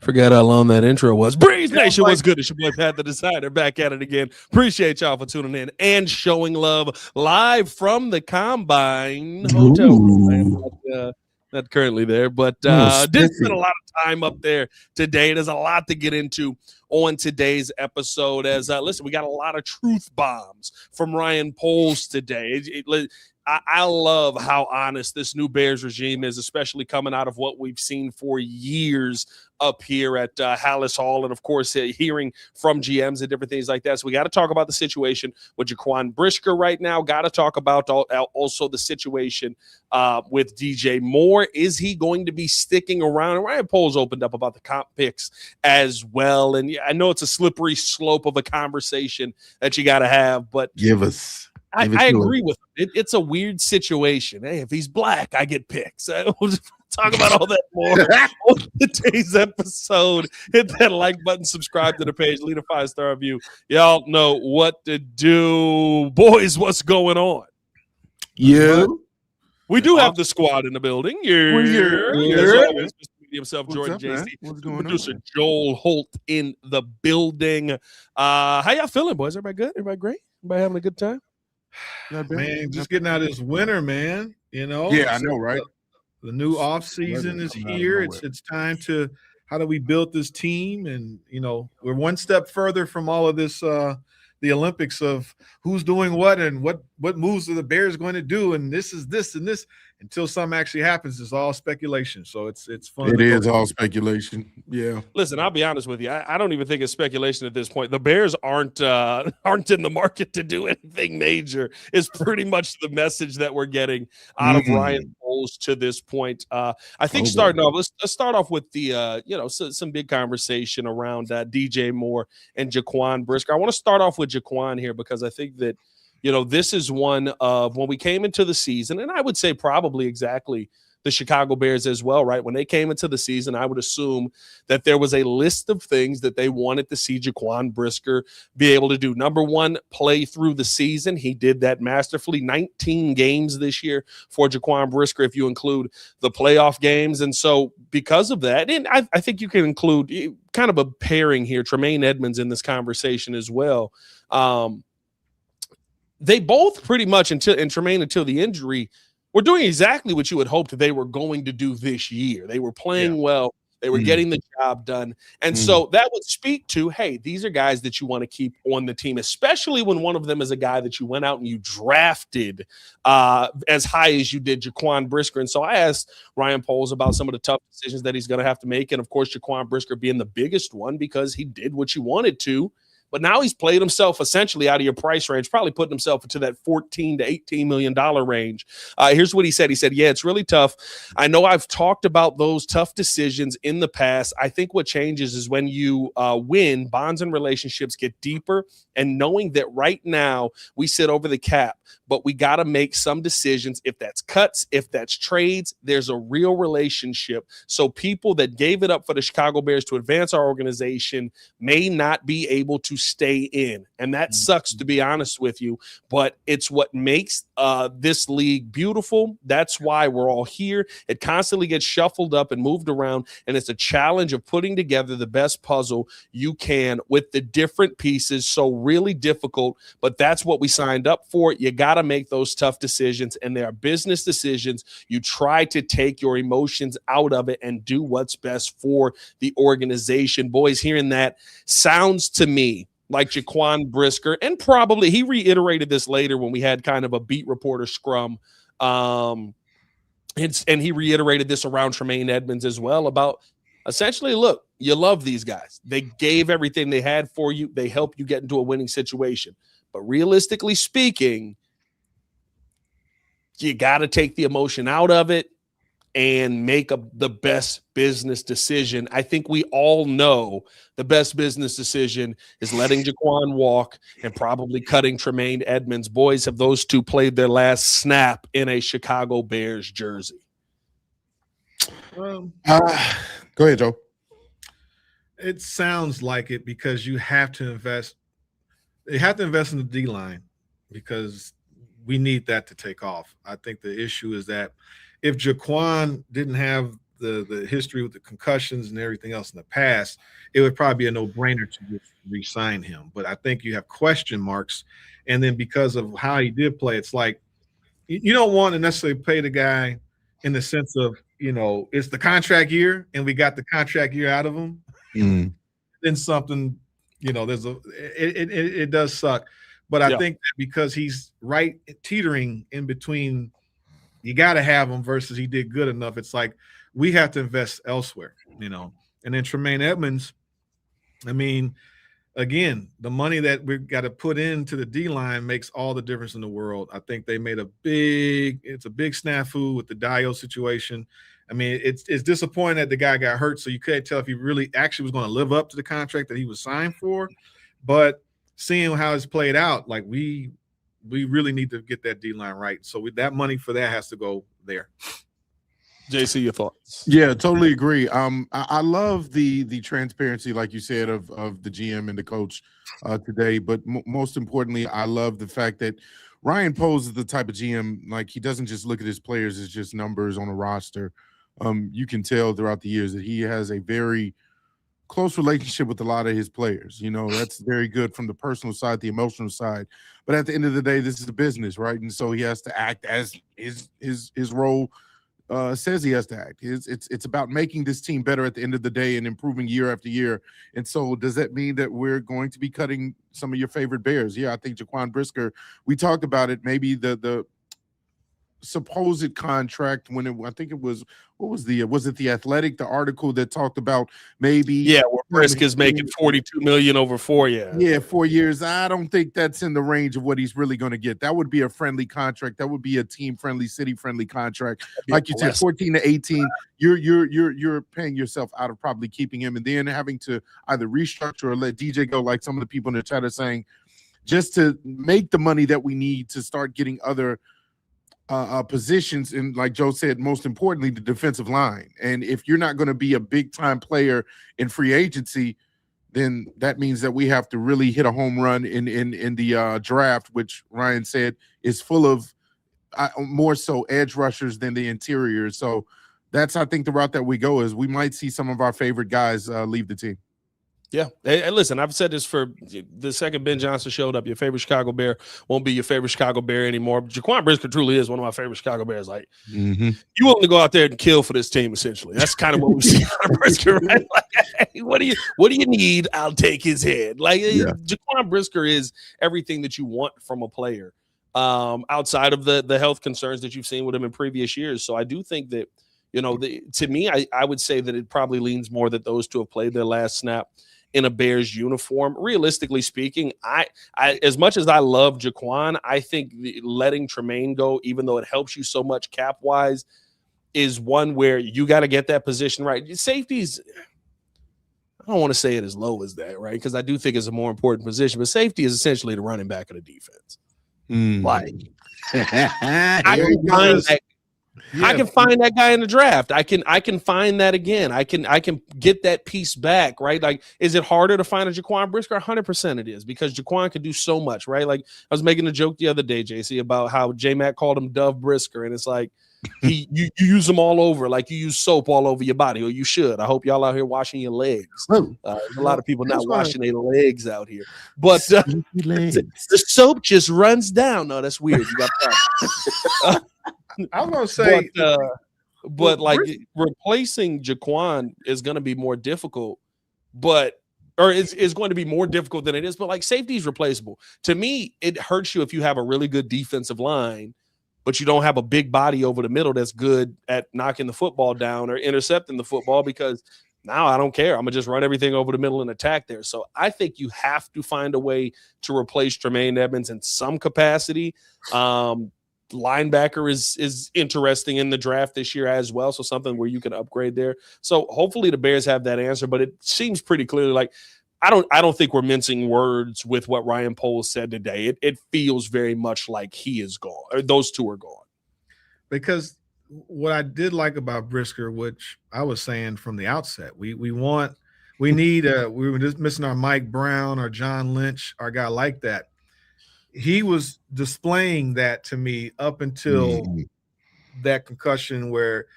Forgot how long that intro was. Breeze Nation was good. It's your boy Pat the Decider back at it again. Appreciate y'all for tuning in and showing love live from the Combine Hotel. Not currently there, but did spend a lot of time up there today. There's a lot to get into on today's episode. As listen, we got a lot of truth bombs from Ryan Poles today. I love how honest this new Bears regime is, especially coming out of what we've seen for years up here at Hallis Hall, and of course hearing from GMs and different things like that. So we got to talk about the situation with Jaquan Brisker right now. Got to talk about also the situation with DJ Moore. Is he going to be sticking around? And Ryan Poles opened up about the comp picks as well. And I know it's a slippery slope of a conversation that you got to have, but I agree with him. It's a weird situation. Hey, if he's black, I get picks. We'll just talk about all that more on today's episode. Hit that like button, subscribe to the page, leave a 5-star review. Y'all know what to do. Boys, what's going on? Yeah. We do have the squad in the building. Mr. Himself, Jordan JC. What's going Producer on? Joel Holt in the building. How y'all feeling, boys? Everybody good? Everybody great? Everybody having a good time? Man, just getting out of this winter, man. You know? Yeah, I know, right? The new offseason is here. It's time to how do we build this team? And we're one step further from all of this the Olympics of who's doing what and what moves are the Bears going to do, and this is this and this until something actually happens. It's all speculation. So it's fun. It is all speculation. Yeah. Listen, I'll be honest with you. I don't even think it's speculation at this point. The Bears aren't in the market to do anything major. Is pretty much the message that we're getting out of Ryan Poles to this point. I think starting off, let's start off with the some big conversation around DJ Moore and Jaquan Brisker. I want to start off with Jaquan here because I think that this is one of when we came into the season, and I would say probably exactly the Chicago Bears as well, right? When they came into the season, I would assume that there was a list of things that they wanted to see Jaquan Brisker be able to do. Number one, play through the season. He did that masterfully. 19 games this year for Jaquan Brisker, if you include the playoff games. And so because of that, and I think you can include kind of a pairing here, Tremaine Edmonds in this conversation as well. They both pretty much until the injury were doing exactly what you had hoped they were going to do this year. They were playing well. They were getting the job done. And so that would speak to, hey, these are guys that you want to keep on the team, especially when one of them is a guy that you went out and you drafted as high as you did Jaquan Brisker. And so I asked Ryan Poles about some of the tough decisions that he's going to have to make. And, of course, Jaquan Brisker being the biggest one because he did what you wanted to. But now he's played himself essentially out of your price range, probably putting himself into that $14 to $18 million range. Here's what he said. He said, yeah, it's really tough. I know I've talked about those tough decisions in the past. I think what changes is when you win, bonds and relationships get deeper. And knowing that right now we sit over the cap, but we got to make some decisions. If that's cuts, if that's trades, there's a real relationship. So people that gave it up for the Chicago Bears to advance our organization may not be able to stay in. And that sucks, to be honest with you, but it's what makes this league beautiful. That's why we're all here. It constantly gets shuffled up and moved around, and it's a challenge of putting together the best puzzle you can with the different pieces. So really difficult, but that's what we signed up for. You got to make those tough decisions, and they are business decisions. You try to take your emotions out of it and do what's best for the organization. Boys, hearing that sounds to me like Jaquan Brisker, and probably he reiterated this later when we had kind of a beat reporter scrum, and he reiterated this around Tremaine Edmonds as well about essentially, look, you love these guys. They gave everything they had for you. They helped you get into a winning situation. But realistically speaking, you got to take the emotion out of it and make the best business decision. I think we all know the best business decision is letting Jaquan walk and probably cutting Tremaine Edmonds. Boys, have those two played their last snap in a Chicago Bears jersey? Go ahead, Joe. It sounds like it because you have to invest. They have to invest in the D-line because we need that to take off. I think the issue is that if Jaquan didn't have the history with the concussions and everything else in the past, it would probably be a no-brainer to just re-sign him. But I think you have question marks, and then because of how he did play, it's like you don't want to necessarily pay the guy in the sense of, it's the contract year and we got the contract year out of him. Then something, it does suck. But I think that because he's right teetering in between, you got to have him versus he did good enough. It's like we have to invest elsewhere, And then Tremaine Edmonds, I mean, again, the money that we've got to put into the D-line makes all the difference in the world. I think they made it's a big snafu with the Dio situation. I mean, it's disappointing that the guy got hurt, so you can't tell if he really actually was going to live up to the contract that he was signed for. But seeing how it's played out, like we really need to get that D-line right. So that money for that has to go there. JC, your thoughts? Yeah, totally agree. I love the transparency, like you said, of the GM and the coach today. But most importantly, I love the fact that Ryan Poles is the type of GM, like he doesn't just look at his players as just numbers on a roster. You can tell throughout the years that he has a very close relationship with a lot of his players. That's very good from the personal side, the emotional side. But at the end of the day, this is a business, right? And so he has to act as his role says he has to act. It's about making this team better at the end of the day and improving year after year. And so does that mean that we're going to be cutting some of your favorite Bears? Yeah, I think Jaquan Brisker, we talked about it, maybe the supposed contract when I think it was, was it the Athletic, the article that talked about maybe where Brisker's making $42 million over 4 years. Yeah, 4 years. I don't think that's in the range of what he's really going to get. That would be a friendly contract. That would be a team-friendly, city-friendly contract. Like you said, 14 to 18, you're paying yourself out of probably keeping him and then having to either restructure or let DJ go, like some of the people in the chat are saying, just to make the money that we need to start getting other positions, and like Joe said, most importantly, the defensive line. And if you're not going to be a big time player in free agency, then that means that we have to really hit a home run in the draft, which Ryan said is full of more so edge rushers than the interior. So that's, I think, the route that we go is we might see some of our favorite guys leave the team. Yeah. Hey, listen, I've said this for the second Ben Johnson showed up. Your favorite Chicago Bear won't be your favorite Chicago Bear anymore. Jaquan Brisker truly is one of my favorite Chicago Bears. Like, you want to go out there and kill for this team, essentially. That's kind of what we see out of Brisker, right? Like, hey, what do you need? I'll take his head. Like, Jaquan Brisker is everything that you want from a player, outside of the health concerns that you've seen with him in previous years. So I do think that, to me, I would say that it probably leans more that those two have played their last snap in a Bears uniform. Realistically speaking, I as much as I love Jaquan, I think letting Tremaine go, even though it helps you so much cap wise, is one where you got to get that position right. Safeties, I don't want to say it as low as that, right? Because I do think it's a more important position, but safety is essentially the running back of the defense. Like, I can find that guy in the draft. I can find that again. I can get that piece back, right? Like, is it harder to find a Jaquan Brisker? 100% it is, because Jaquan can do so much, right? Like, I was making a joke the other day, JC, about how J-Mac called him Dove Brisker, and it's like you use them all over, like you use soap all over your body, or you should. I hope y'all out here washing your legs. There's a lot of people not washing their legs out here, but the soap just runs down. No, that's weird. You got I was gonna say, but like replacing Jaquan is going to be more difficult, it's going to be more difficult than it is. But like, safety is replaceable. To me, it hurts you if you have a really good defensive line, but you don't have a big body over the middle that's good at knocking the football down or intercepting the football, because now I don't care. I'm gonna just run everything over the middle and attack there. So I think you have to find a way to replace Tremaine Edmonds in some capacity. Linebacker is interesting in the draft this year as well, so something where you can upgrade there. So hopefully the Bears have that answer, but it seems pretty clearly like I don't think we're mincing words with what Ryan Poles said today. It feels very much like he is gone, or those two are gone. Because what I did like about Brisker, which I was saying from the outset, we were just missing our Mike Brown, our John Lynch, our guy like that. He was displaying that to me up until that concussion, where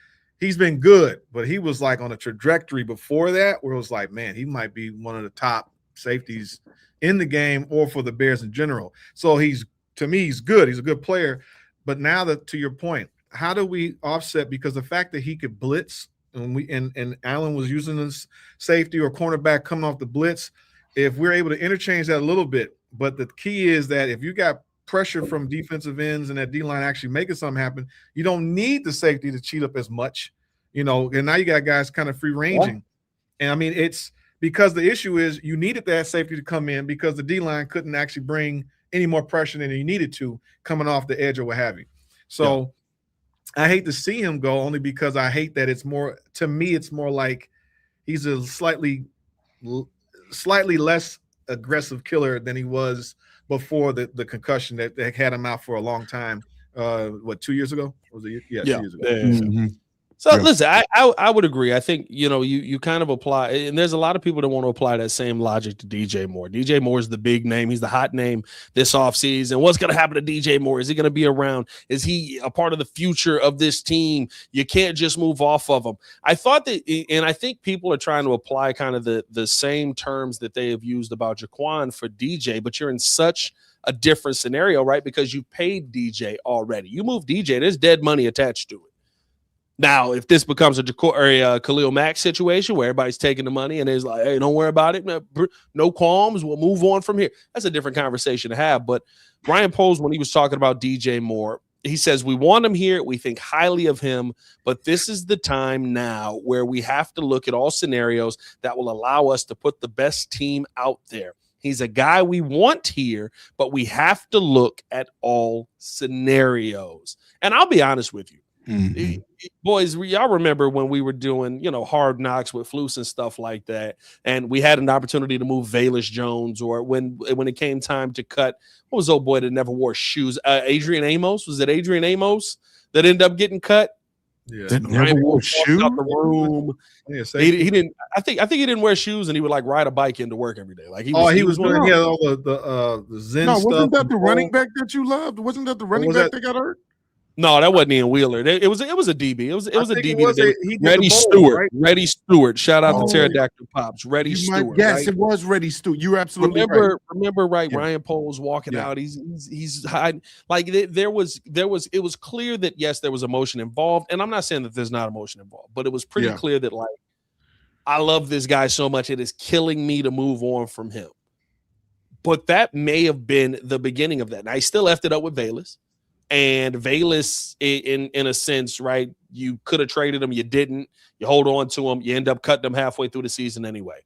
he's been good, but he was like on a trajectory before that where it was like, man, he might be one of the top safeties in the game or for the Bears in general. So to me, he's good. He's a good player. But now that, to your point, how do we offset? Because the fact that he could blitz and Allen was using his safety or cornerback coming off the blitz, if we're able to interchange that a little bit, but the key is that if you got pressure from defensive ends and that D-line actually making something happen, you don't need the safety to cheat up as much, and now you got guys kind of free ranging. Yeah. And I mean, it's because the issue is you needed that safety to come in because the D-line couldn't actually bring any more pressure than you needed to coming off the edge or what have you. So I hate to see him go only because I hate that it's more like he's a slightly less aggressive killer than he was before the concussion that had him out for a long time. 2 years ago? Was it? Yeah, 2 years ago. Mm-hmm. So listen, I would agree. I think, you kind of apply, and there's a lot of people that want to apply that same logic to DJ Moore. DJ Moore is the big name. He's the hot name this offseason. What's going to happen to DJ Moore? Is he going to be around? Is he a part of the future of this team? You can't just move off of him. I thought that, and I think people are trying to apply kind of the same terms that they have used about Jaquan for DJ, but you're in such a different scenario, right? Because you paid DJ already. You move DJ, there's dead money attached to it. Now, if this becomes a Khalil Mack situation where everybody's taking the money and it's like, hey, don't worry about it, no qualms, we'll move on from here. That's a different conversation to have. But Ryan Poles, when he was talking about DJ Moore, he says, we want him here. We think highly of him, but this is the time now where we have to look at all scenarios that will allow us to put the best team out there. He's a guy we want here, but we have to look at all scenarios. And I'll be honest with you. Mm-hmm. Boys, y'all remember when we were doing, Hard Knocks with Flus and stuff like that, and we had an opportunity to move Velus Jones, or when it came time to cut, what was old boy that never wore shoes? Adrian Amos. Was it Adrian Amos that ended up getting cut? Yeah, that never wore shoes. Out the room. Yeah, he didn't. I think he didn't wear shoes, and he would like ride a bike into work every day. Like he was wearing. He had all the Zen stuff. Wasn't that the running back that you loved? Wasn't that the running back that got hurt? No, that wasn't Ian Wheeler. It was a DB. It was a DB. Reddy Stewart. Right? Reddy Stewart. Shout out to Pterodactyl Pops. Reddy Stewart. Yes, right? It was Reddy Stewart. You're absolutely right. Remember, right? Yeah. Ryan Poles walking out. He's hiding. Like it was clear that yes, there was emotion involved, and I'm not saying that there's not emotion involved, but it was pretty clear that like I love this guy so much it is killing me to move on from him. But that may have been the beginning of that. And I still effed it up with Velus. And Velus, in a sense, right, you could have traded him. You didn't. You hold on to him. You end up cutting him halfway through the season anyway.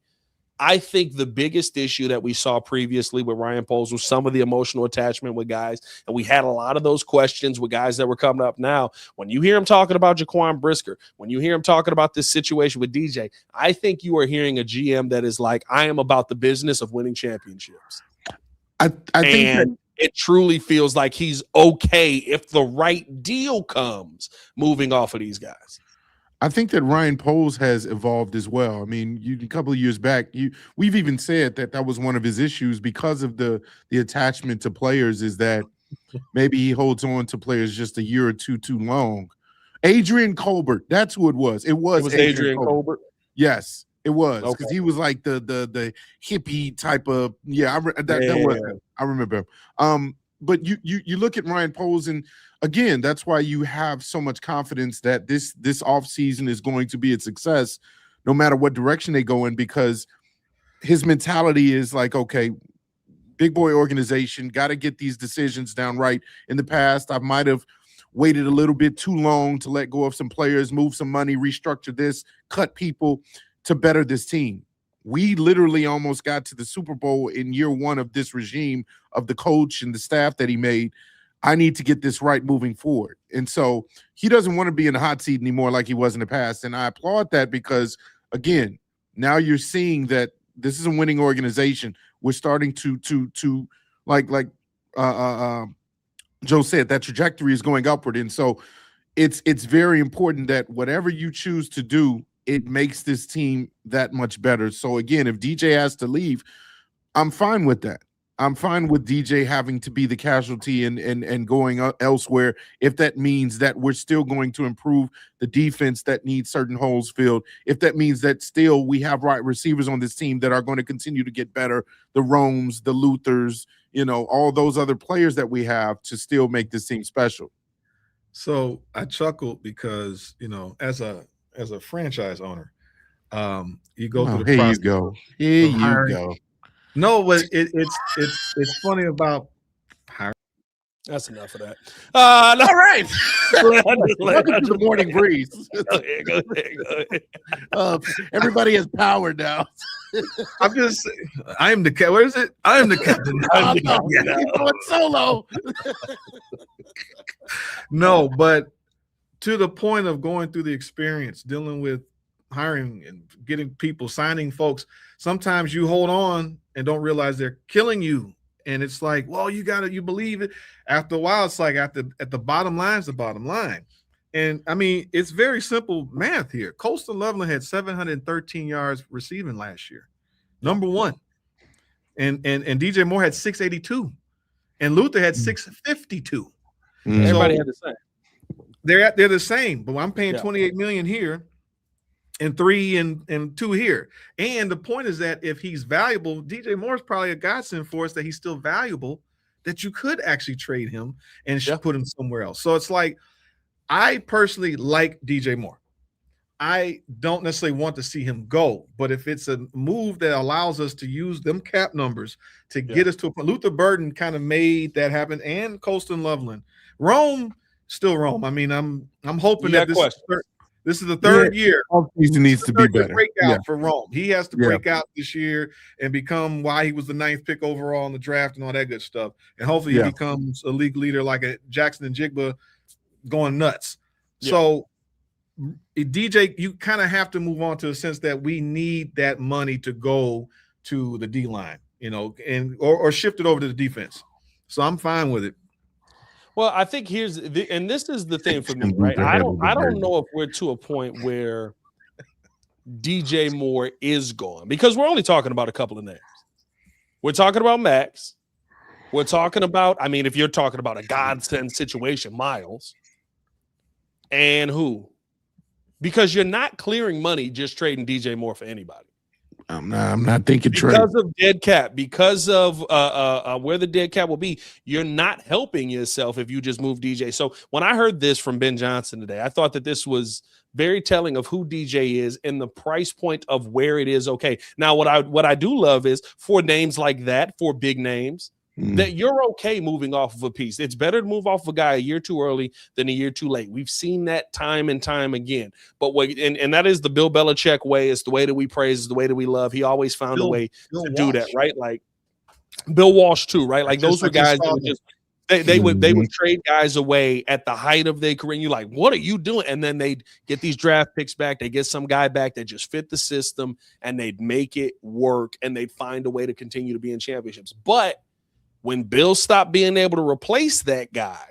I think the biggest issue that we saw previously with Ryan Poles was some of the emotional attachment with guys. And we had a lot of those questions with guys that were coming up now. When you hear him talking about Jaquan Brisker, when you hear him talking about this situation with DJ, I think you are hearing a GM that is like, I am about the business of winning championships. I think that it truly feels like he's okay if the right deal comes moving off of these guys. I think that Ryan Poles has evolved as well. I mean, a couple of years back, we've even said that was one of his issues because of the attachment to players is that maybe he holds on to players just a year or two too long. Adrian Colbert, that's who it was. It was Adrian Colbert. Yes. It was because he was like the hippie type of that was him. I remember him. But you look at Ryan Poles, and again, that's why you have so much confidence that this offseason is going to be a success, no matter what direction they go in, because his mentality is like, okay, big boy organization, got to get these decisions down right. In the past, I might have waited a little bit too long to let go of some players, move some money, restructure this, cut people to better this team. We literally almost got to the Super Bowl in year one of this regime of the coach and the staff that he made. I need to get this right moving forward. And so he doesn't want to be in the hot seat anymore like he was in the past. And I applaud that because, again, now you're seeing that this is a winning organization. We're starting to like Joe said, that trajectory is going upward. And so it's very important that whatever you choose to do, it makes this team that much better. So again, if DJ has to leave, I'm fine with that. I'm fine with DJ having to be the casualty and going elsewhere if that means that we're still going to improve the defense that needs certain holes filled. If that means that still we have right receivers on this team that are going to continue to get better, the Romes, the Luthers, all those other players that we have to still make this team special. So I chuckled because, as a franchise owner, you go through the process. Here you go. No, but it's funny about hiring. That's enough of that. All right. Welcome to the Morning Breeze. Go ahead. Everybody has power now. I am the captain. Where is it? I am the captain. You're going solo. No, but to the point of going through the experience, dealing with hiring and getting people, signing folks, sometimes you hold on and don't realize they're killing you. And it's like, well, you believe it. After a while, it's like at the bottom line is the bottom line. And I mean, it's very simple math here. Colston Loveland had 713 yards receiving last year, number one. And DJ Moore had 682, and Luther had 652. Everybody had the same. They're the same, but I'm paying $28 million here, and 3 and 2 here. And the point is that if he's valuable, DJ Moore is probably a godsend for us that he's still valuable, that you could actually trade him and put him somewhere else. So it's like, I personally like DJ Moore. I don't necessarily want to see him go, but if it's a move that allows us to use them cap numbers to get us to a point, Luther Burden kind of made that happen, and Colston Loveland. Rome, still Rome. I mean, I'm hoping that this is the third year. Offseason needs to be better. Breakout for Rome. He has to break out this year and become why he was the 9th pick overall in the draft and all that good stuff. And hopefully he becomes a league leader like a Jackson and Jigba going nuts. Yeah. So DJ, you kind of have to move on to a sense that we need that money to go to the D line, and or shift it over to the defense. So I'm fine with it. Well, I think and this is the thing for me, right? I don't know if we're to a point where DJ Moore is gone, because we're only talking about a couple of names. We're talking about Maxx. We're talking about, if you're talking about a godsend situation, Miles. And who? Because you're not clearing money just trading DJ Moore for anybody. I'm not thinking trade. Because of dead cap, because of where the dead cap will be, you're not helping yourself if you just move DJ. So when I heard this from Ben Johnson today, I thought that this was very telling of who DJ is and the price point of where it is. Okay. Now, what I do love is for names like that, for big names, that you're okay moving off of a piece. It's better to move off of a guy a year too early than a year too late. We've seen that time and time again. But and that is the Bill Belichick way. It's the way that we praise, it's the way that we love. He always found a way to do that, right? Like Bill Walsh too, right? Like those were guys that would just they would trade guys away at the height of their career. And you're like, what are you doing? And then they'd get these draft picks back. They get some guy back that just fit the system, and they'd make it work, and they'd find a way to continue to be in championships. But when Bill stopped being able to replace that guy,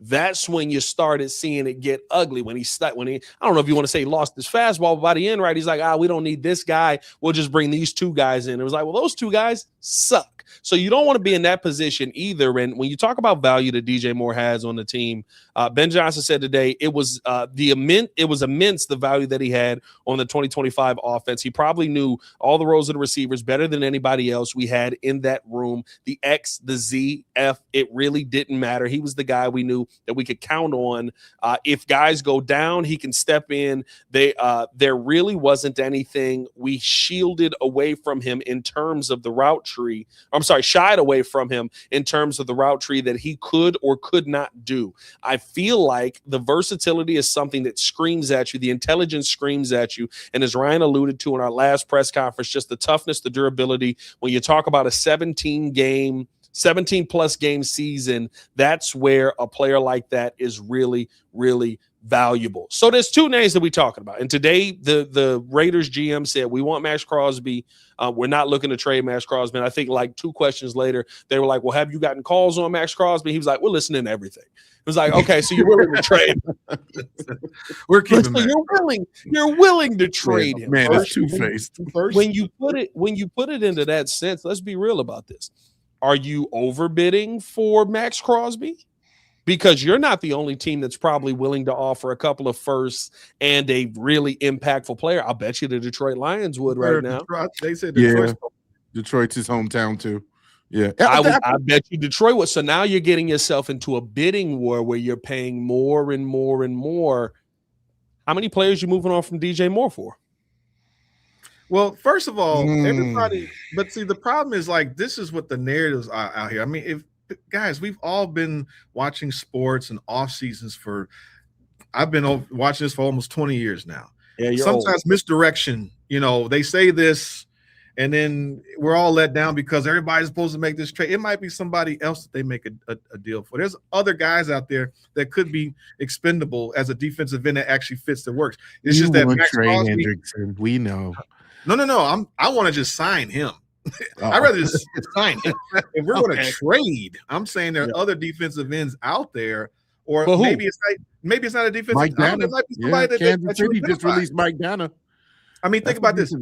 that's when you started seeing it get ugly. I don't know if you want to say he lost his fastball, but by the end, right, he's like, we don't need this guy. We'll just bring these two guys in. It was like, well, those two guys suck. So you don't want to be in that position either. And when you talk about value that DJ Moore has on the team, Ben Johnson said today it was immense the value that he had on the 2025 offense. He probably knew all the roles of the receivers better than anybody else we had in that room. The X, the Z, F, it really didn't matter. He was the guy we knew that we could count on. If guys go down, he can step in. There really wasn't anything we shielded away from him in terms of the route tree. Shied away from him in terms of the route tree that he could or could not do. I feel like the versatility is something that screams at you. The intelligence screams at you. And as Ryan alluded to in our last press conference, just the toughness, the durability. When you talk about a 17-plus game season, that's where a player like that is really, really valuable. So there's two names that we're talking about. And today, the Raiders GM said, we want Maxx Crosby. We're not looking to trade Maxx Crosby. And I think like 2 questions later, they were like, well, have you gotten calls on Maxx Crosby? He was like, we're listening to everything. It was like, okay, so you're willing to trade. We're keeping so you're willing to trade him. Man, it's two-faced. When you put it into that sense, let's be real about this. Are you overbidding for Maxx Crosby? Because you're not the only team that's probably willing to offer a couple of firsts and a really impactful player. I'll bet you the Detroit Lions would right now. They said Detroit's his hometown too. Yeah, I bet you Detroit would. So now you're getting yourself into a bidding war where you're paying more and more and more. How many players you moving on from DJ Moore for? Well, first of all, everybody. But see, the problem is like this is what the narratives are out here. I mean, guys, we've all been watching sports and off seasons for. I've been watching this for almost 20 years now. Yeah, sometimes old. Misdirection. They say this, and then we're all let down because everybody's supposed to make this trade. It might be somebody else that they make a deal for. There's other guys out there that could be expendable as a defensive end that actually fits the works. It's just that Maxx Crosby, Hendrickson, we know. No. I want to just sign him. I'd rather just sign him. If we're going to trade, I'm saying there are other defensive ends out there, or maybe it's not a defensive. Mike Dana. It might be somebody Kansas City just released Mike Dana. I mean, think about this.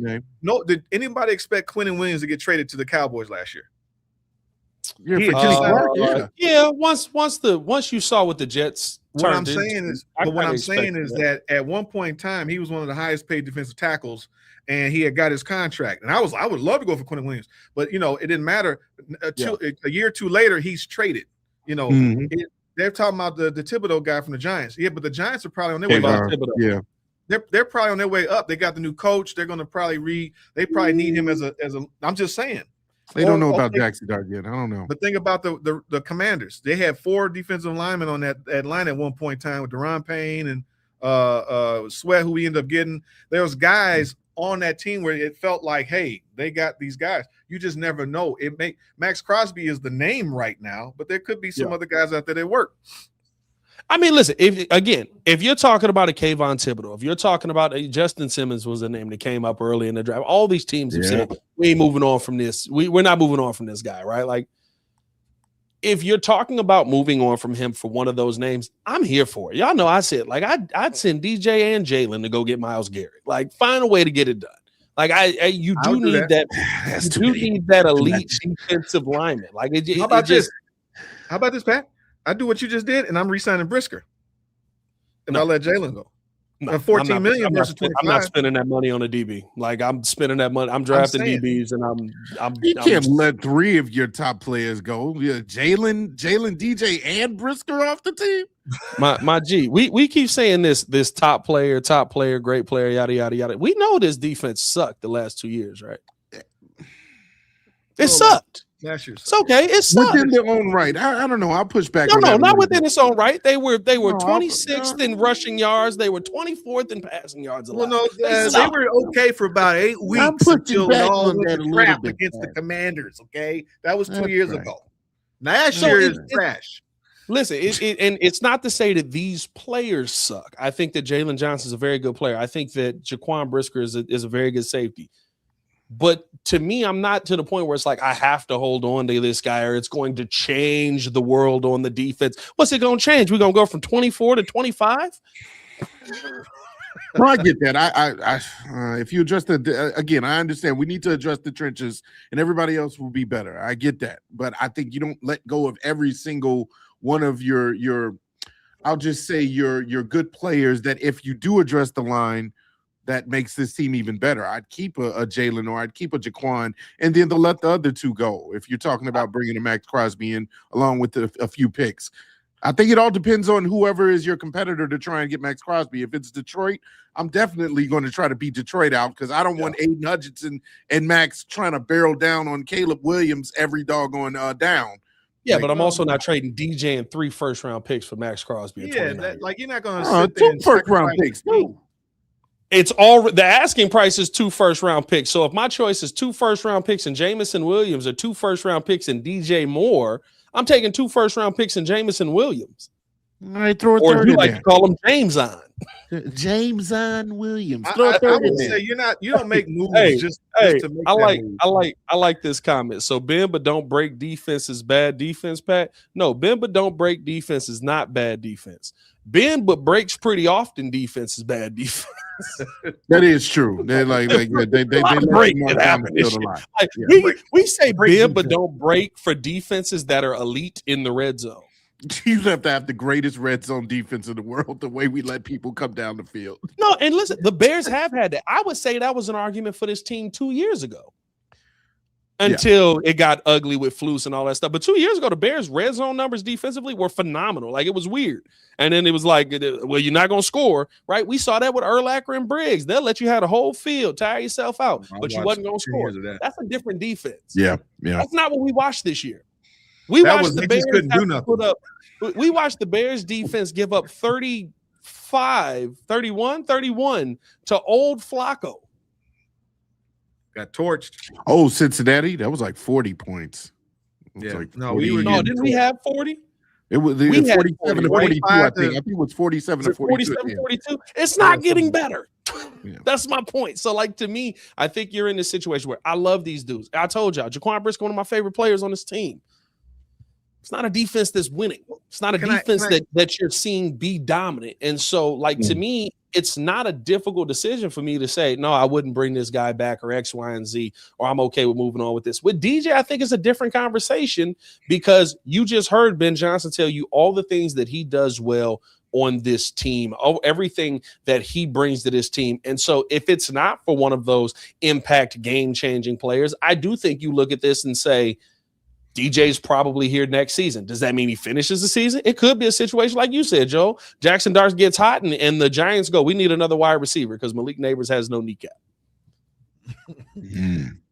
No, did anybody expect Quentin Williams to get traded to the Cowboys last year? Yeah. Once you saw what the Jets. What I'm saying is that at one point in time, he was one of the highest paid defensive tackles. And he had got his contract, and I would love to go for Quentin Williams, but it didn't matter. A year or two later, he's traded. They're talking about the Thibodeau guy from the Giants. Yeah, but the Giants are probably on their way up. They're probably on their way up. They got the new coach. They're going to probably They probably need him as a. I'm just saying. They don't know about Jackson Dart yet. I don't know. But think about the Commanders. They had 4 defensive linemen on that line at one point in time with Deron Payne and Sweat, who we ended up getting. There was guys on that team where it felt like, hey, they got these guys. You just never know. Maxx Crosby is the name right now, but there could be some other guys out there that work. I mean, listen, if you're talking about a Kayvon Thibodeau, if you're talking about Justin Simmons was the name that came up early in the draft, all these teams have said, we ain't moving on from this. We're not moving on from this guy, right? Like, if you're talking about moving on from him for one of those names, I'm here for it. Y'all know I said, like, I'd send DJ and Jalen to go get Myles Garrett. Like, find a way to get it done. Like, you do need that elite defensive lineman. Like, how about this, Pat? I do what you just did, and I'm re-signing Brisker. And I'll let Jalen go. No, $14 million versus 25. I'm not spending that money on a DB. Like, I'm spending that money. I'm drafting DBs, and you can't let 3 of your top players go. Yeah, Jalen, DJ, and Brisker off the team. My G, we keep saying this top player, great player, yada yada yada. We know this defense sucked the last 2 years, right? It sucked. It's okay. It sucked. Within their own right. I don't know. I'll push back. No, not within its own right. They were 26th in rushing yards. They were 24th in passing yards. Well, no, they were okay for about 8 weeks until it all went to crap against the Commanders. Okay, that was 2 years ago. Last year is trash. Listen, and it's not to say that these players suck. I think that Jalen Johnson is a very good player. I think that Jaquan Brisker is a very good safety. But to me, I'm not to the point where it's like I have to hold on to this guy or it's going to change the world on the defense. What's it going to change? We're going to go from 24 to 25? No, I get that. I if you address again, I understand we need to address the trenches and everybody else will be better. I get that. But I think you don't let go of every single one of your I'll just say your good players that if you do address the line, that makes this team even better. I'd keep a Jalen or I'd keep a Jaquan, and then they'll let the other 2 go. If you're talking about bringing a Maxx Crosby in along with a few picks, I think it all depends on whoever is your competitor to try and get Maxx Crosby. If it's Detroit, I'm definitely going to try to beat Detroit out because I don't want Aiden Hutchinson and Max trying to barrel down on Caleb Williams every doggone down. Yeah, but I'm also not trading DJ and 3 first-round picks for Maxx Crosby. You're not going to sit there 2 first-round picks. No. It's all the asking price is 2 first-round picks. So if my choice is 2 first-round picks and Jamison Williams or 2 first-round picks and DJ Moore, I'm taking 2 first-round picks and Jamison Williams. All right, throw a or third you in like there. to call him James on. James on Williams. I would say you don't make moves just to make move. I like this comment. So bend but don't break defense is bad defense, Pat. No, bend but don't break defense is not bad defense. Bend but breaks pretty often defense is bad defense. That is true. They're like they break it happen. Like, we say bend but don't break for defenses that are elite in the red zone. You have to have the greatest red zone defense in the world, the way we let people come down the field. No, and listen, the Bears have had that. I would say that was an argument for this team 2 years ago. Until it got ugly with Flus and all that stuff. But 2 years ago, the Bears' red zone numbers defensively were phenomenal. Like, it was weird. And then it was like, well, you're not going to score, right? We saw that with Urlacher and Briggs. They'll let you have the whole field, tire yourself out, but you wasn't going to score. That's a different defense. Yeah. That's not what we watched this year. We watched the Bears we watched the Bears defense give up 31 to old Flacco. Got torched. Oh, Cincinnati, that was like 40 points. Yeah, like didn't we have 40? It was 47 to 42. I think it was 47 to 42. 42. It's not getting better. Yeah. That's my point. So, like, to me, I think you're in this situation where I love these dudes. I told y'all, Jaquan Brisker, one of my favorite players on this team. It's not a defense that's winning. It's not a defense that you're seeing be dominant. And so, like, to me, it's not a difficult decision for me to say, no, I wouldn't bring this guy back or X, Y, and Z, or I'm okay with moving on with this. With DJ, I think it's a different conversation because you just heard Ben Johnson tell you all the things that he does well on this team, everything that he brings to this team. And so if it's not for one of those impact game-changing players, I do think you look at this and say, DJ's probably here next season. Does that mean he finishes the season? It could be a situation like you said, Joe. Jackson Dart gets hot and the Giants go, we need another wide receiver because Malik Neighbors has no kneecap.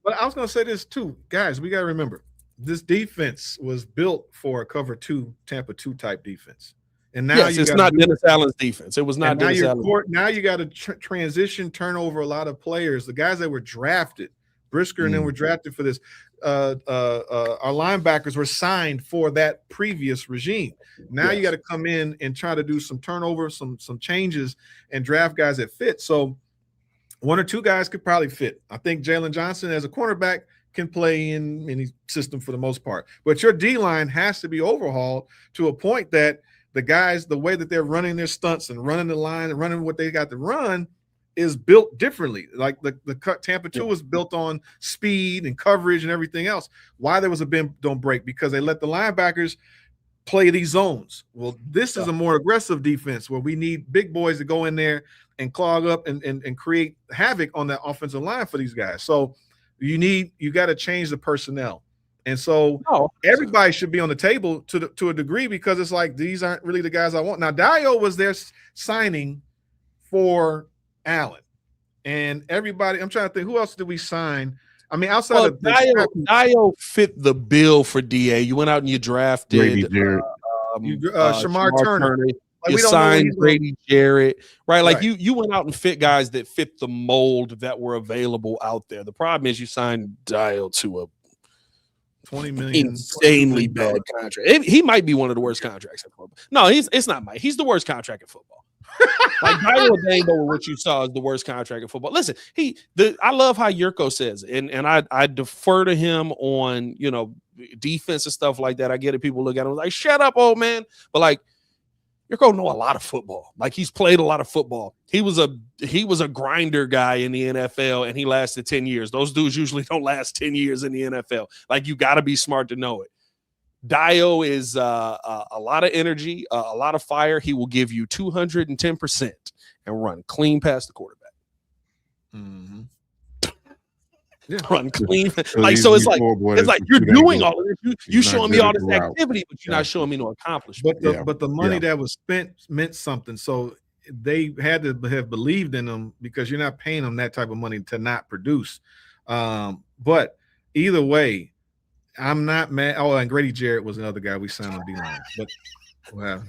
But I was going to say this too. Guys, we got to remember, this defense was built for a cover 2, Tampa 2 type defense. And now it's not Dennis Allen's defense. It was not Dennis Allen. Now you got to transition, turn over a lot of players. The guys that were drafted, Brisker and then were drafted for this. Our linebackers were signed for that previous regime. Now you got to come in and try to do some turnover, some changes, and draft guys that fit. So one or two guys could probably fit. I think Jalen Johnson as a cornerback can play in any system for the most part. But your D-line has to be overhauled to a point that the guys, the way that they're running their stunts and running the line and running what they got to run is built differently. Like the Tampa 2 was built on speed and coverage and everything else. Why there was a bend don't break? Because they let the linebackers play these zones. Well, this is a more aggressive defense where we need big boys to go in there and clog up and create havoc on that offensive line for these guys. So you got to change the personnel. And so everybody should be on the table to a degree because it's like these aren't really the guys I want. Now, Dio was their signing for Allen, and everybody. I'm trying to think, who else did we sign? I mean, outside of Dio fit the bill for DA. You went out and you drafted Shamar Turner. Like, you signed Grady Jarrett, right? Like you went out and fit guys that fit the mold that were available out there. The problem is you signed Dio to a $20 million insanely bad contract. He might be one of the worst contracts in football. No, it's not Mike. He's the worst contract in football. Like Dio Dango, what you saw is the worst contract in football. Listen, I love how Yurko says it, and I defer to him on defense and stuff like that. I get it. People look at him like, shut up, old man. But like Yurko know a lot of football. Like he's played a lot of football. He was a grinder guy in the NFL, and he lasted 10 years. Those dudes usually don't last 10 years in the NFL. Like you got to be smart to know it. Dio is a lot of energy, a lot of fire. He will give you 210% and run clean past the quarterback. Mm-hmm. Yeah. Run clean. So it's like you're doing all of this. You showing me all this activity, but you're not showing me no accomplishment. But the money that was spent meant something. So they had to have believed in them because you're not paying them that type of money to not produce. But either way, I'm not mad. Oh, and Grady Jarrett was another guy we signed on D-line. But wow.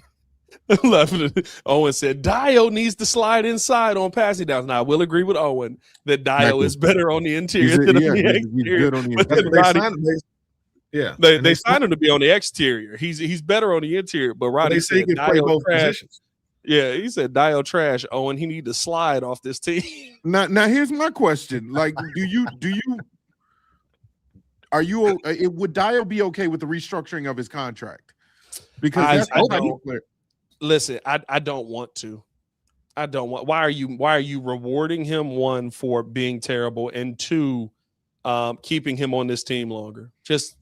Owen said Dio needs to slide inside on passing downs. Now I will agree with Owen that Dio is better on the interior than on the exterior. Good on the Yeah, they signed him to be on the exterior. He's better on the interior, but Roddy said he can play both positions. Yeah, he said Dio trash. Oh, and he need to slide off this team. Now here's my question: like, would Dio be okay with the restructuring of his contract? Because listen, I don't want to. I don't want. Why are you rewarding him, one, for being terrible, and two, keeping him on this team longer? Just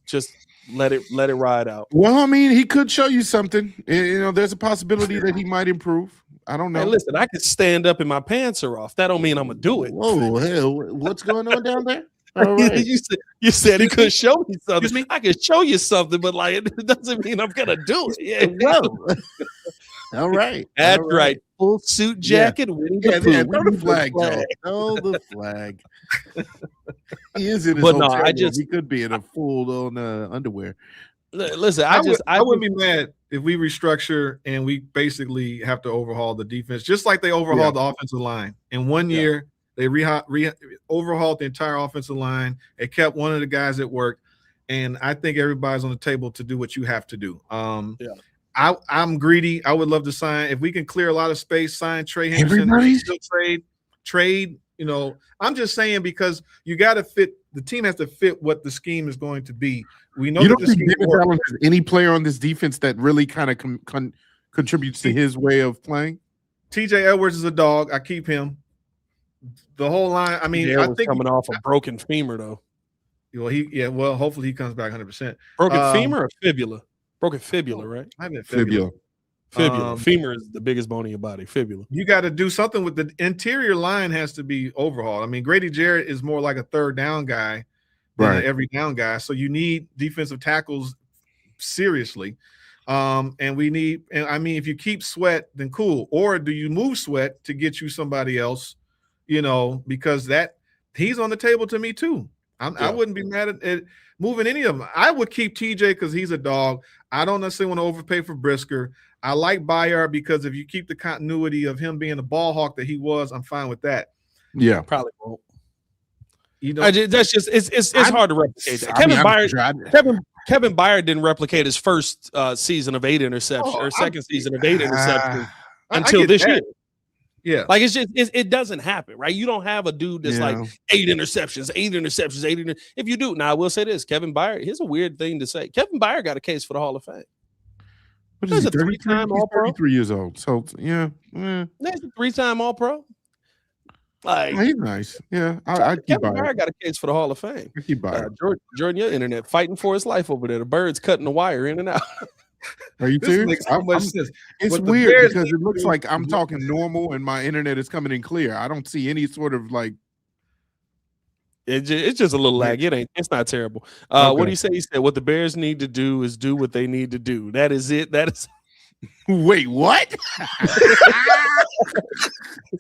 let it ride out. Well, I mean, he could show you something. You know, there's a possibility that he might improve. I don't know. Hey, listen, I could stand up and my pants are off. That don't mean I'm gonna do it. Whoa, hell, what's going on down there? All right. you said he could show me something. I could show you something, but like it doesn't mean I'm gonna do it. Yeah. Whoa. All right. That's right. Full suit jacket. Yeah, throw the flag, Joe. Throw the flag. He is in his he could be in a full-on underwear. Listen, I wouldn't be mad if we restructure and we basically have to overhaul the defense, just like they overhauled the offensive line. In 1 year, they overhauled the entire offensive line. They kept one of the guys at work, and I think everybody's on the table to do what you have to do. I'm greedy. I would love to sign, if we can clear a lot of space, sign Trey Henderson. Still trade. You know, I'm just saying, because you got to fit. The team has to fit what the scheme is going to be. We know. You don't think David Allen has any player on this defense that really kind of contributes to his way of playing? TJ Edwards is a dog. I keep him. The whole line. I mean, I think coming off a broken femur though. Well, well, hopefully he comes back 100%. Broken femur or fibula? Broken fibula, right? I meant fibula. Femur is the biggest bone in your body. Fibula. You got to do something with the interior line. Has to be overhauled. I mean, Grady Jarrett is more like a third down guy than an every down guy. So you need defensive tackles seriously. And we need. And I mean, if you keep Sweat, then cool. Or do you move Sweat to get you somebody else? You know, because he's on the table to me too. I wouldn't be mad at moving any of them. I would keep TJ because he's a dog. I don't necessarily want to overpay for Brisker. I like Bayard because if you keep the continuity of him being the ball hawk that he was, I'm fine with that. Yeah, probably won't. You know, that's just it's hard to replicate that. Kevin Byard didn't replicate his first season of 8 interceptions or second season of 8 interceptions until this year. Yeah, like it doesn't happen, right? You don't have a dude that's like 8 interceptions. If you do, now I will say this: Kevin Byard. Here's a weird thing to say. Kevin Byard got a case for the Hall of Fame. He's a 3-time All-Pro. 33 years old. So He's a 3-time All-Pro. Like he's nice. Yeah, Kevin Byard got a case for the Hall of Fame. Jordan, your internet fighting for his life over there. The bird's cutting the wire in and out. Are you serious? It's weird because it looks like I'm talking normal and my internet is coming in clear. I don't see any sort of like. It's just a little lag. It's not terrible. What do you say? He said what the Bears need to do is do what they need to do. That is it. That is. Wait, what?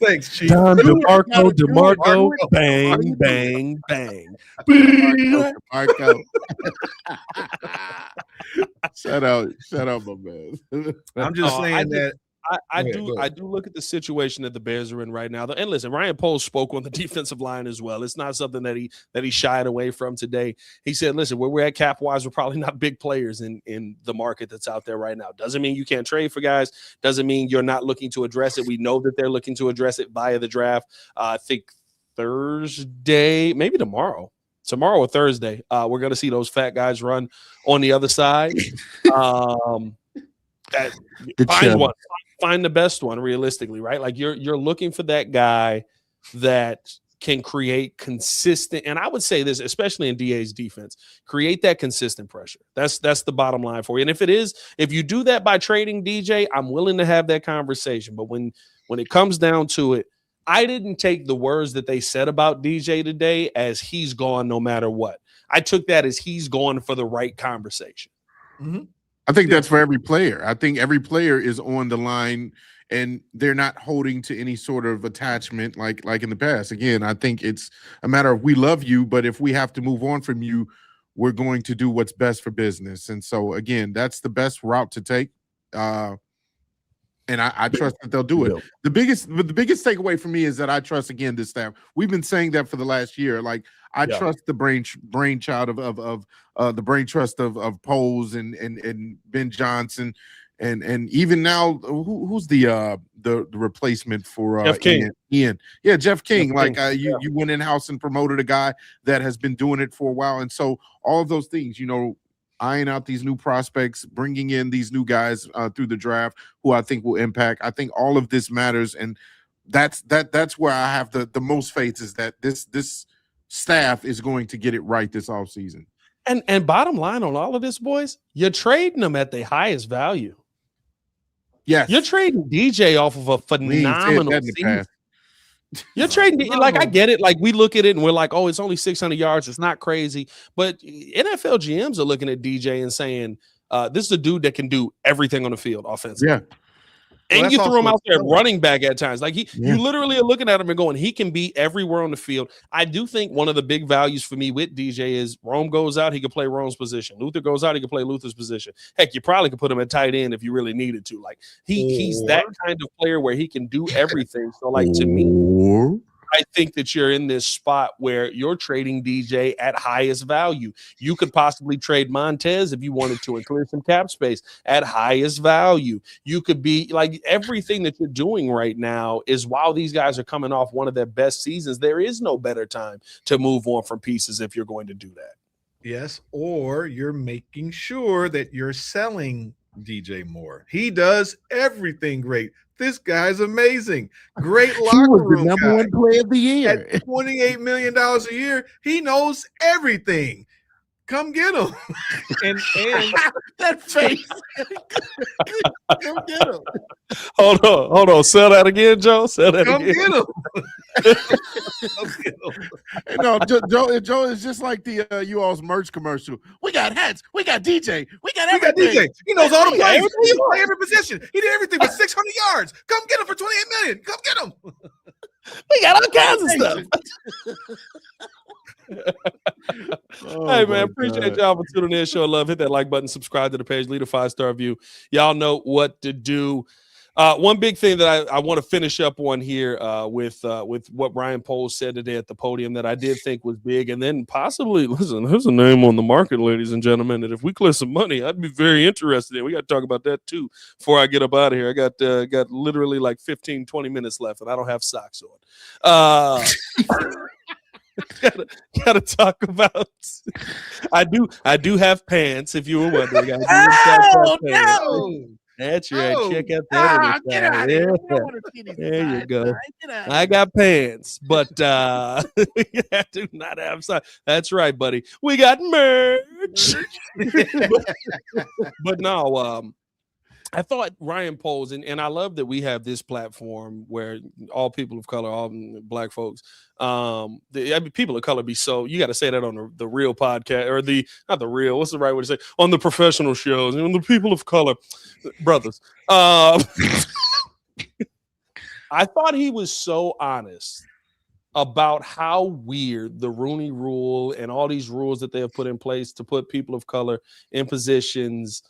Thanks, Chief. DeMarco, bang, bang, bang. DeMarco. Shout out, my man. I'm just saying that. I do look at the situation that the Bears are in right now. And listen, Ryan Poles spoke on the defensive line as well. It's not something that he shied away from today. He said, listen, where we're at cap-wise, we're probably not big players in the market that's out there right now. Doesn't mean you can't trade for guys. Doesn't mean you're not looking to address it. We know that they're looking to address it via the draft. I think Thursday, maybe tomorrow or Thursday, we're going to see those fat guys run on the other side. Find the best one realistically, right? Like you're looking for that guy that can create consistent, and I would say this, especially in DA's defense, create that consistent pressure. That's the bottom line for you. And if you do that by trading DJ, I'm willing to have that conversation. But when it comes down to it, I didn't take the words that they said about DJ today as he's gone no matter what. I took that as he's gone for the right conversation. Mm-hmm. I think that's for every player. I think every player is on the line and they're not holding to any sort of attachment like in the past. Again, I think it's a matter of we love you, but if we have to move on from you, we're going to do what's best for business. And so, again, that's the best route to take. And I trust that they'll do it. The biggest takeaway for me is that I trust, again, this staff. We've been saying that for the last year. Like, I trust the brainchild of the brain trust of Poles and Ben Johnson, and even now, who's the replacement for Jeff King. Ian? Yeah, Jeff King. Jeff King. You went in house and promoted a guy that has been doing it for a while, and so all of those things, eyeing out these new prospects, bringing in these new guys through the draft who I think will impact. I think all of this matters, and that's where I have the most faith, is that this staff is going to get it right this offseason. And bottom line on all of this, boys, you're trading them at the highest value. Yes. You're trading DJ off of a phenomenal season. You're trading, like, I get it. Like, we look at it and we're like, oh, it's only 600 yards. It's not crazy. But NFL GMs are looking at DJ and saying, this is a dude that can do everything on the field offensively. Yeah. And you throw him out there running back at times. Like, you literally are looking at him and going, he can be everywhere on the field. I do think one of the big values for me with DJ is Rome goes out, he can play Rome's position. Luther goes out, he can play Luther's position. Heck, you probably could put him at tight end if you really needed to. Like, he's that kind of player where he can do everything. So, like, to me, I think that you're in this spot where you're trading DJ at highest value. You could possibly trade Montez if you wanted to and clear some cap space at highest value. You could be like, everything that you're doing right now is, while these guys are coming off one of their best seasons, there is no better time to move on from pieces if you're going to do that. Yes, or you're making sure that you're selling DJ Moore. He does everything great. This guy's amazing. Great locker room guy. #1 player of the year. At $28 million a year, he knows everything. Come get him. and that face. Come get him. Hold on. Sell that again, Joe. Sell that Come again. Get him. No, Joe is just like the you-all's merch commercial. We got hats. We got DJ. We got everything. He knows all the plays. He can play every position. He did everything with 600 yards. Come get him for $28 million. Come get him. We got all kinds of stuff. Hey, man, appreciate y'all for tuning in. Show love. Hit that like button. Subscribe to the page. Leave a 5-star review. Y'all know what to do. One big thing that I want to finish up on here with what Ryan Poles said today at the podium that I did think was big, and then possibly, listen, there's a name on the market, ladies and gentlemen, that if we clear some money, I'd be very interested in. We got to talk about that too before I get up out of here. I got literally like 15, 20 minutes left, and I don't have socks on. Gotta talk about. I do have pants. If you were wondering, no. That's right. Check out that. Get out here. There you go. I got pants, but I do not have socks. That's right, buddy. We got merch. but no, I thought Ryan Poles, and I love that we have this platform where all people of color, all black folks, people of color be so, you got to say that on the real podcast, or not the real, what's the right way to say, on the professional shows, and the people of color, brothers. I thought he was so honest about how weird the Rooney Rule and all these rules that they have put in place to put people of color in positions,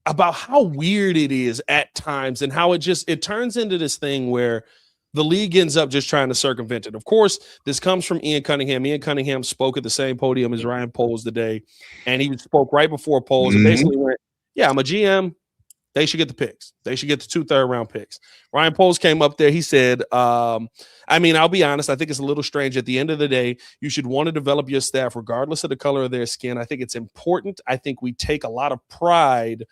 about how weird it is at times, and how it turns into this thing where the league ends up just trying to circumvent it. Of course, this comes from Ian Cunningham. Ian Cunningham spoke at the same podium as Ryan Poles today, and he spoke right before Poles and basically went, yeah, I'm a GM. They should get the picks. They should get the 2 third-round picks. Ryan Poles came up there. He said, I'll be honest, I think it's a little strange. At the end of the day, you should want to develop your staff regardless of the color of their skin. I think it's important. I think we take a lot of pride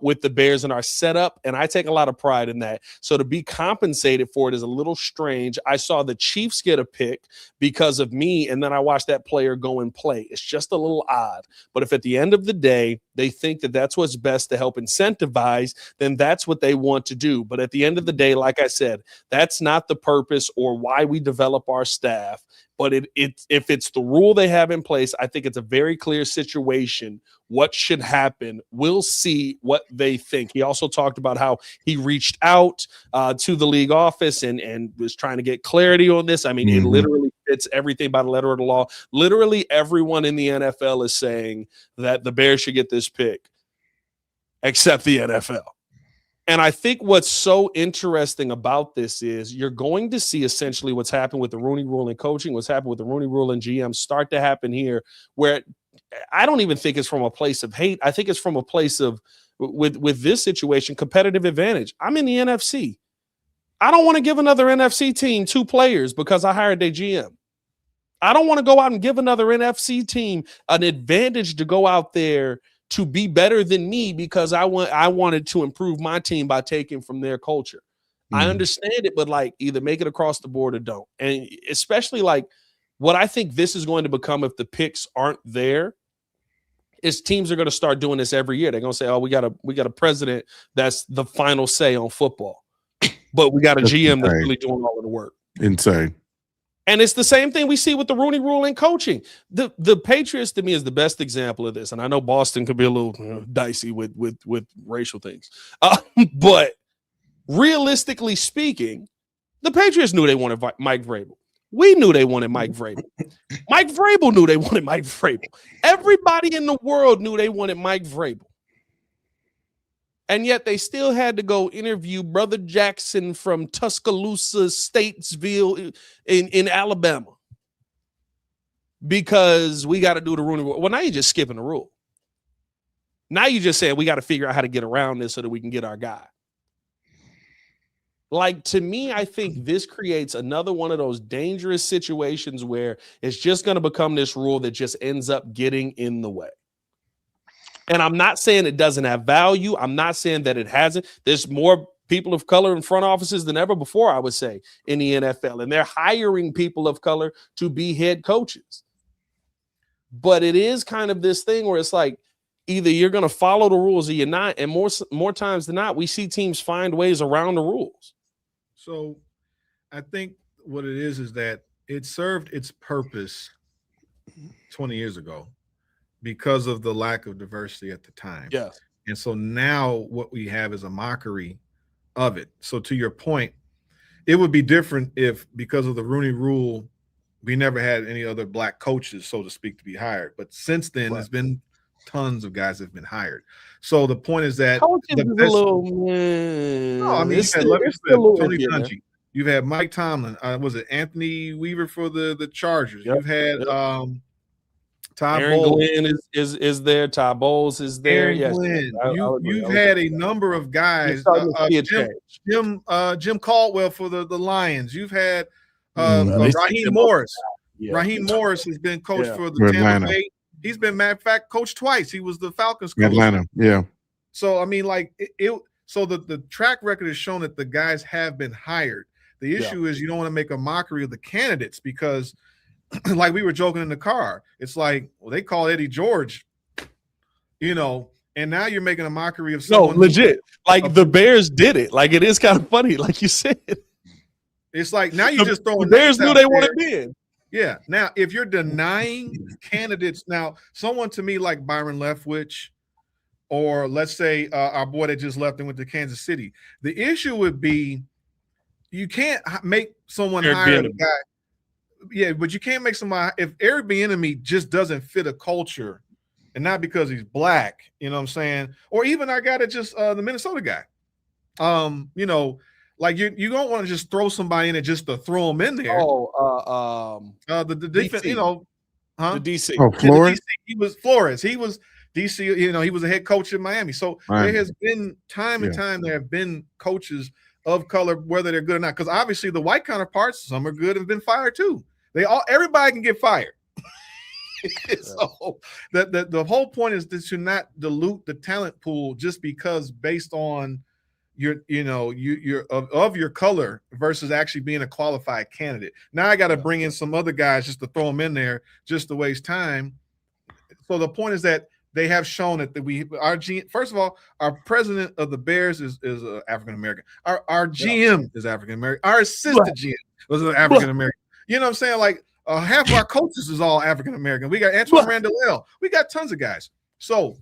with the Bears in our setup, and I take a lot of pride in that. So to be compensated for it is a little strange. I saw the Chiefs get a pick because of me, and then I watched that player go and play. It's just a little odd. But if at the end of the day they think that that's what's best to help incentivize, then that's what they want to do. But at the end of the day, like I said, that's not the purpose or why we develop our staff. But if it's the rule they have in place, I think it's a very clear situation what should happen. We'll see what they think. He also talked about how he reached out to the league office and was trying to get clarity on this. I mean, it literally fits everything by the letter of the law. Literally everyone in the NFL is saying that the Bears should get this pick, except the NFL. And I think what's so interesting about this is you're going to see essentially what's happened with the Rooney Rule and coaching, what's happened with the Rooney Rule and GM start to happen here, where I don't even think it's from a place of hate. I think it's from a place of, with this situation, competitive advantage. I'm in the NFC. I don't want to give another NFC team 2 players because I hired their GM. I don't want to go out and give another NFC team an advantage to go out there to be better than me because I wanted to improve my team by taking from their culture. I understand it, but like either make it across the board or don't. And especially like what I think this is going to become if the picks aren't there is teams are going to start doing this every year. They're going to say, oh, we got a president that's the final say on football, but we got a GM that's really doing all of the work. Insane. And it's the same thing we see with the Rooney Rule and coaching. The Patriots, to me, is the best example of this. And I know Boston could be a little dicey with racial things. But realistically speaking, the Patriots knew they wanted Mike Vrabel. We knew they wanted Mike Vrabel. Mike Vrabel knew they wanted Mike Vrabel. Everybody in the world knew they wanted Mike Vrabel. And yet they still had to go interview Brother Jackson from Tuscaloosa, Statesville in Alabama because we got to do the Rooney Rule. Well, now you're just skipping the rule. Now you're just saying we got to figure out how to get around this so that we can get our guy. Like, to me, I think this creates another one of those dangerous situations where it's just going to become this rule that just ends up getting in the way. And I'm not saying it doesn't have value. I'm not saying that it hasn't. There's more people of color in front offices than ever before, I would say, in the NFL. And they're hiring people of color to be head coaches. But it is kind of this thing where it's like either you're going to follow the rules or you're not. And more times than not, we see teams find ways around the rules. So I think what it is that it served its purpose 20 years ago. Because of the lack of diversity at the time. Yes. And so now what we have is a mockery of it. So to your point, it would be different if because of the Rooney Rule, we never had any other black coaches, so to speak, to be hired. But since then, there's been tons of guys that have been hired. So the point is that coaches is a little, no, I mean, Tony Dungy. You've had Mike Tomlin. Was it Anthony Weaver for the Chargers? Yep. You've had Todd Aaron Bowles. Glenn is there. Todd Bowles is there. Yes, you've had a number of guys. Jim Caldwell for the Lions. You've had Raheem Morris. Yeah. Raheem Morris has been coached for the Tampa Bay. He's been, matter of fact, coached twice. He was the Falcons coach. Atlanta, yeah. So I mean, like so the track record has shown that the guys have been hired. The issue is you don't want to make a mockery of the candidates because. Like we were joking in the car. It's like, well, they call Eddie George, and now you're making a mockery of someone. No, legit. Like the Bears did it. Like it is kind of funny, like you said. It's like now you're just throwing. The Bears knew they wanted in. Yeah. Now, if you're denying candidates, now someone to me like Byron Leftwich, or let's say our boy that just left and went to Kansas City, the issue would be you can't make someone hire a guy. Yeah, but you can't make somebody if Eric Bieniemy just doesn't fit a culture, and not because he's black, you know what I'm saying? Or even our guy that just the Minnesota guy. Like you don't want to just throw somebody in it just to throw them in there. The defense, The DC. Oh, Flores. He was Flores. He was DC. He was a head coach in Miami. So there has been time and time there have been coaches of color, whether they're good or not, because obviously the white counterparts, some are good, have been fired too. Everybody can get fired. So the whole point is to not dilute the talent pool just because based on your of your color versus actually being a qualified candidate. Now I got to bring in some other guys just to throw them in there just to waste time. So the point is that they have shown that first of all, our president of the Bears is African American. Our GM is African American. Our assistant GM was an African American. You know what I'm saying? Like half of our coaches is all African American. We got Antoine Randall. We got tons of guys. So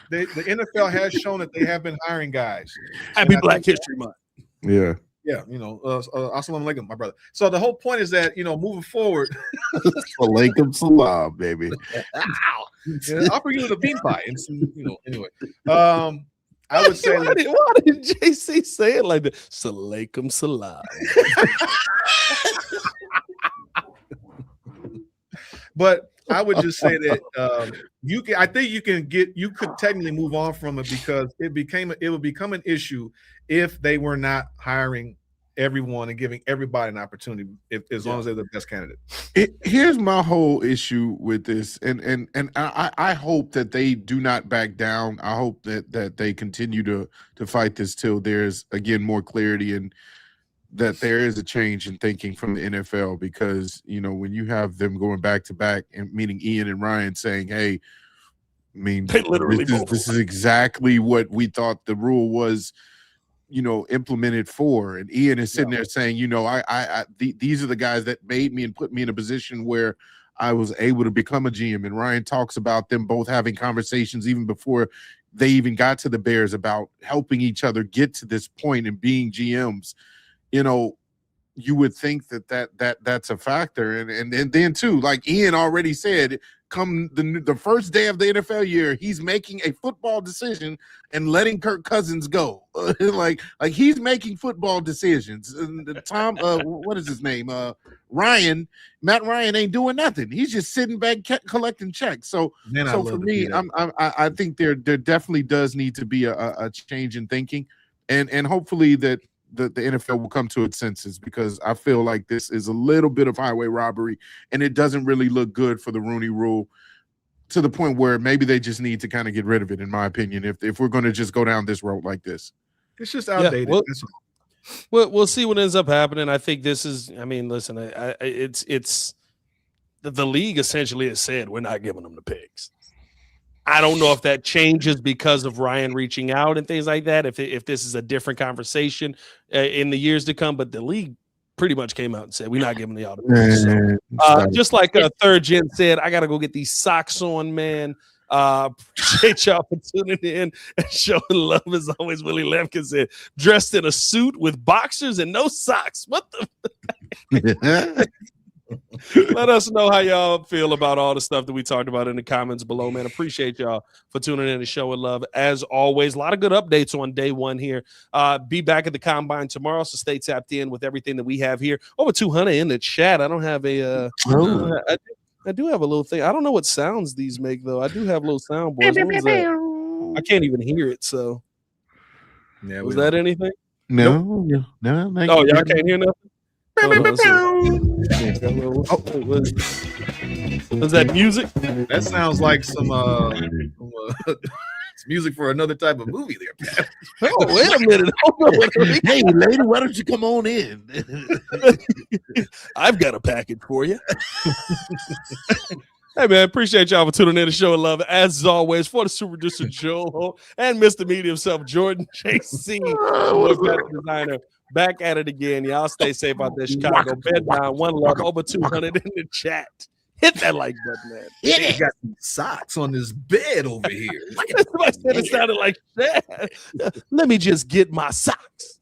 the NFL has shown that they have been hiring guys. Happy Black History Month. Yeah. Yeah, assalamu alaikum, my brother. So the whole point is that moving forward, alaikum salam, baby. I'll bring you the bean pie, and some, anyway. I would say why did JC say it like that? Salaikum salam. But I would just say that I think you could technically move on from it because it would become an issue if they were not hiring everyone and giving everybody an opportunity as long as they're the best candidate. Here's my whole issue with this, and I hope that they do not back down. I hope that they continue to fight this till there's again more clarity and that there is a change in thinking from the NFL, because when you have them going back to back, and meaning Ian and Ryan saying, hey, I mean, this is exactly what we thought the rule was implemented for. And Ian is sitting there saying, these are the guys that made me and put me in a position where I was able to become a GM. And Ryan talks about them both having conversations even before they even got to the Bears about helping each other get to this point and being GMs. You would think that's a factor. And then too, like Ian already said, come the first day of the NFL year, he's making a football decision and letting Kirk Cousins go. like he's making football decisions. And what is his name? Matt Ryan ain't doing nothing. He's just sitting back collecting checks. So for me, I think there definitely does need to be a change in thinking, and hopefully that the NFL will come to its senses, because I feel like this is a little bit of highway robbery, and it doesn't really look good for the Rooney Rule, to the point where maybe they just need to kind of get rid of it, in my opinion, if we're going to just go down this road like this. It's just outdated. We'll see what ends up happening. I think this is, I mean, listen, it's the league essentially has said we're not giving them the picks. I don't know if that changes because of Ryan reaching out and things like that, if this is a different conversation in the years to come, but the league pretty much came out and said, we're not giving the auto. So, just like Third Gen said, I got to go get these socks on, man. Appreciate y'all for tuning in and showing love as always. Willie Lampkin said, dressed in a suit with boxers and no socks. What the? Let us know how y'all feel about all the stuff that we talked about in the comments below, man. Appreciate y'all for tuning in and showing love. As always, a lot of good updates on day one here. Be back at the Combine tomorrow, so stay tapped in with everything that we have here. Over 200 in the chat. I don't have a I do have a little thing. I don't know what sounds these make, though. I do have little soundboards. What was that? I can't even hear it, so. Yeah, was that anything? No. Oh, y'all can't hear nothing? Was that music? That sounds like some music for another type of movie there, Pat. Oh, wait a minute. Hey, lady, why don't you come on in? I've got a package for you. Hey, man, appreciate y'all for tuning in to Show Love. As always, for the super producer, Joel, and Mr. Media himself, Jordan JC, designer. Back at it again. Y'all stay safe out there, Chicago. Bed down, one love, over 200 in the chat. Hit that like button, man. He got some socks on this bed over here. Somebody said it sounded like that. Let me just get my socks.